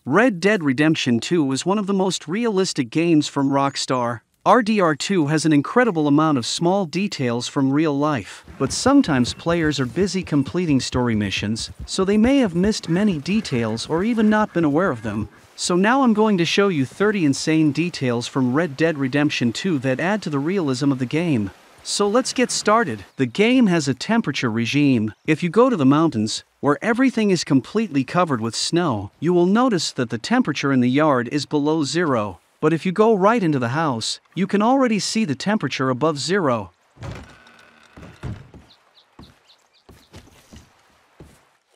Red Dead Redemption 2 is one of the most realistic games from Rockstar. RDR 2 has an incredible amount of small details from real life, but sometimes players are busy completing story missions, so they may have missed many details or even not been aware of them. So now I'm going to show you 30 insane details from Red Dead Redemption 2 that add to the realism of the game. So let's get started. The game has a temperature regime. If you go to the mountains, where everything is completely covered with snow, you will notice that the temperature in the yard is below zero. But if you go right into the house, you can already see the temperature above zero.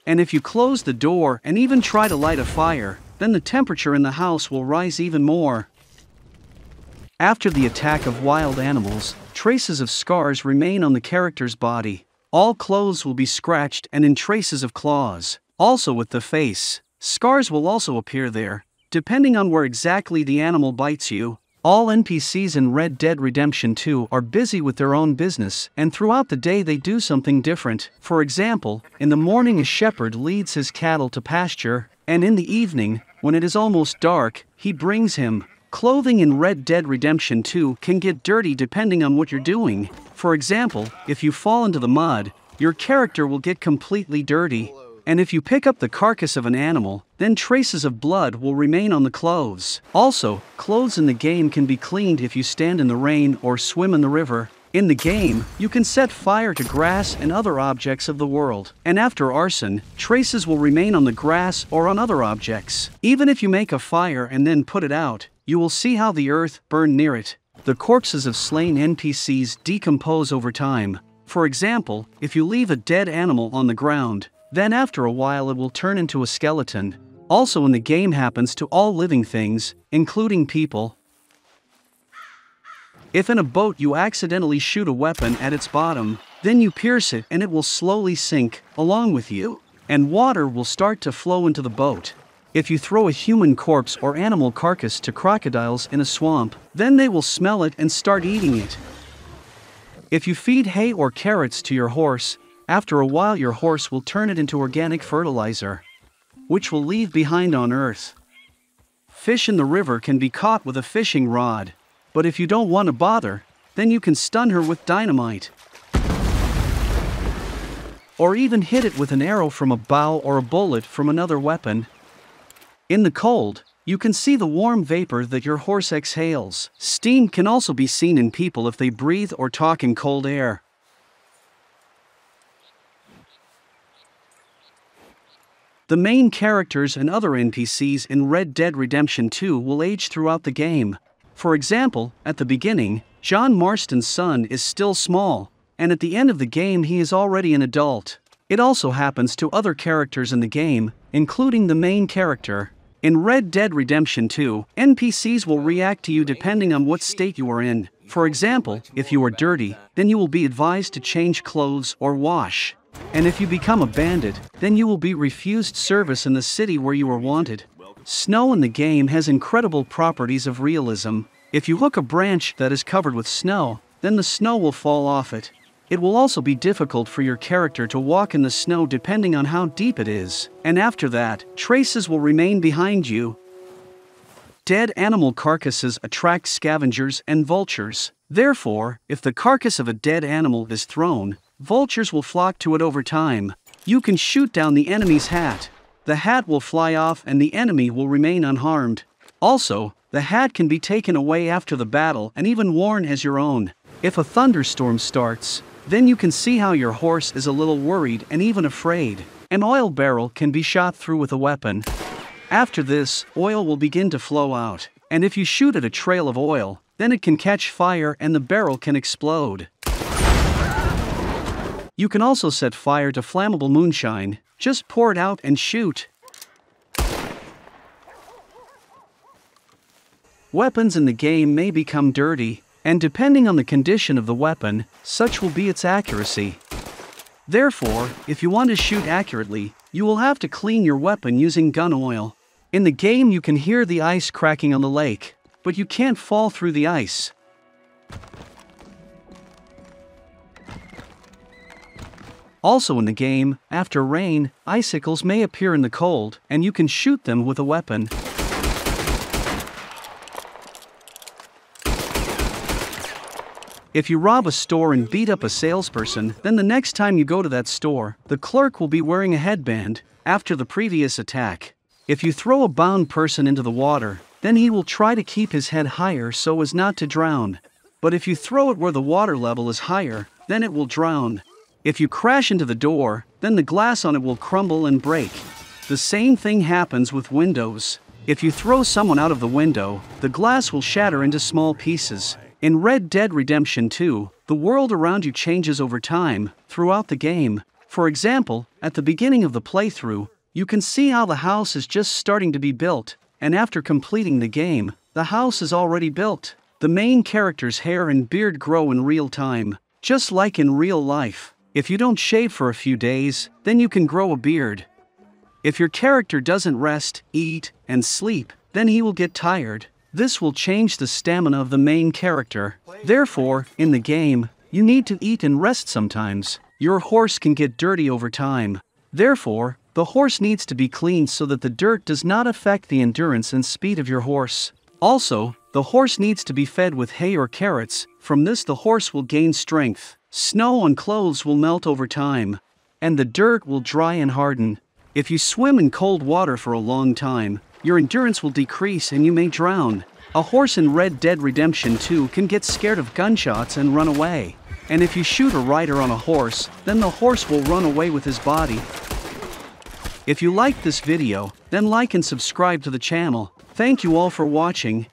And if you close the door and even try to light a fire, then the temperature in the house will rise even more. After the attack of wild animals, traces of scars remain on the character's body. All clothes will be scratched and in traces of claws. Also with the face, scars will also appear there, depending on where exactly the animal bites you. All NPCs in Red Dead Redemption 2 are busy with their own business, and throughout the day they do something different. For example, in the morning a shepherd leads his cattle to pasture, and in the evening, when it is almost dark, he brings him. Clothing in Red Dead Redemption 2 can get dirty depending on what you're doing. For example, if you fall into the mud, your character will get completely dirty. And if you pick up the carcass of an animal, then traces of blood will remain on the clothes. Also, clothes in the game can be cleaned if you stand in the rain or swim in the river. In the game, you can set fire to grass and other objects of the world. And after arson, traces will remain on the grass or on other objects. Even if you make a fire and then put it out, you will see how the earth burned near it. The corpses of slain NPCs decompose over time. For example, if you leave a dead animal on the ground, then after a while it will turn into a skeleton. Also in the game happens to all living things, including people. If in a boat you accidentally shoot a weapon at its bottom, then you pierce it and it will slowly sink along with you, and water will start to flow into the boat. If you throw a human corpse or animal carcass to crocodiles in a swamp, then they will smell it and start eating it. If you feed hay or carrots to your horse, after a while your horse will turn it into organic fertilizer, which will leave behind on Earth. Fish in the river can be caught with a fishing rod, but if you don't want to bother, then you can stun her with dynamite. Or even hit it with an arrow from a bow or a bullet from another weapon. In the cold, you can see the warm vapor that your horse exhales. Steam can also be seen in people if they breathe or talk in cold air. The main characters and other NPCs in Red Dead Redemption 2 will age throughout the game. For example, at the beginning, John Marston's son is still small, and at the end of the game he is already an adult. It also happens to other characters in the game, including the main character. In Red Dead Redemption 2, NPCs will react to you depending on what state you are in. For example, if you are dirty, then you will be advised to change clothes or wash. And if you become a bandit, then you will be refused service in the city where you are wanted. Snow in the game has incredible properties of realism. If you hook a branch that is covered with snow, then the snow will fall off it. It will also be difficult for your character to walk in the snow depending on how deep it is. And after that, traces will remain behind you. Dead animal carcasses attract scavengers and vultures. Therefore, if the carcass of a dead animal is thrown, vultures will flock to it over time. You can shoot down the enemy's hat. The hat will fly off and the enemy will remain unharmed. Also, the hat can be taken away after the battle and even worn as your own. If a thunderstorm starts, then you can see how your horse is a little worried and even afraid. An oil barrel can be shot through with a weapon. After this, oil will begin to flow out, and if you shoot at a trail of oil, then it can catch fire and the barrel can explode. You can also set fire to flammable moonshine. Just pour it out and shoot. Weapons in the game may become dirty, and depending on the condition of the weapon, such will be its accuracy. Therefore, if you want to shoot accurately, you will have to clean your weapon using gun oil. In the game you can hear the ice cracking on the lake, but you can't fall through the ice. Also in the game, after rain, icicles may appear in the cold, and you can shoot them with a weapon. If you rob a store and beat up a salesperson, then the next time you go to that store, the clerk will be wearing a headband after the previous attack. If you throw a bound person into the water, then he will try to keep his head higher so as not to drown. But if you throw it where the water level is higher, then it will drown. If you crash into the door, then the glass on it will crumble and break. The same thing happens with windows. If you throw someone out of the window, the glass will shatter into small pieces. In Red Dead Redemption 2, the world around you changes over time, throughout the game. For example, at the beginning of the playthrough, you can see how the house is just starting to be built, and after completing the game, the house is already built. The main character's hair and beard grow in real time, just like in real life. If you don't shave for a few days, then you can grow a beard. If your character doesn't rest, eat, and sleep, then he will get tired. This will change the stamina of the main character. Therefore, in the game, you need to eat and rest sometimes. Your horse can get dirty over time. Therefore, the horse needs to be cleaned so that the dirt does not affect the endurance and speed of your horse. Also, the horse needs to be fed with hay or carrots. From this the horse will gain strength. Snow on clothes will melt over time, and the dirt will dry and harden. If you swim in cold water for a long time, your endurance will decrease and you may drown. A horse in Red Dead Redemption 2 can get scared of gunshots and run away. And if you shoot a rider on a horse, then the horse will run away with his body. If you liked this video, then like and subscribe to the channel. Thank you all for watching.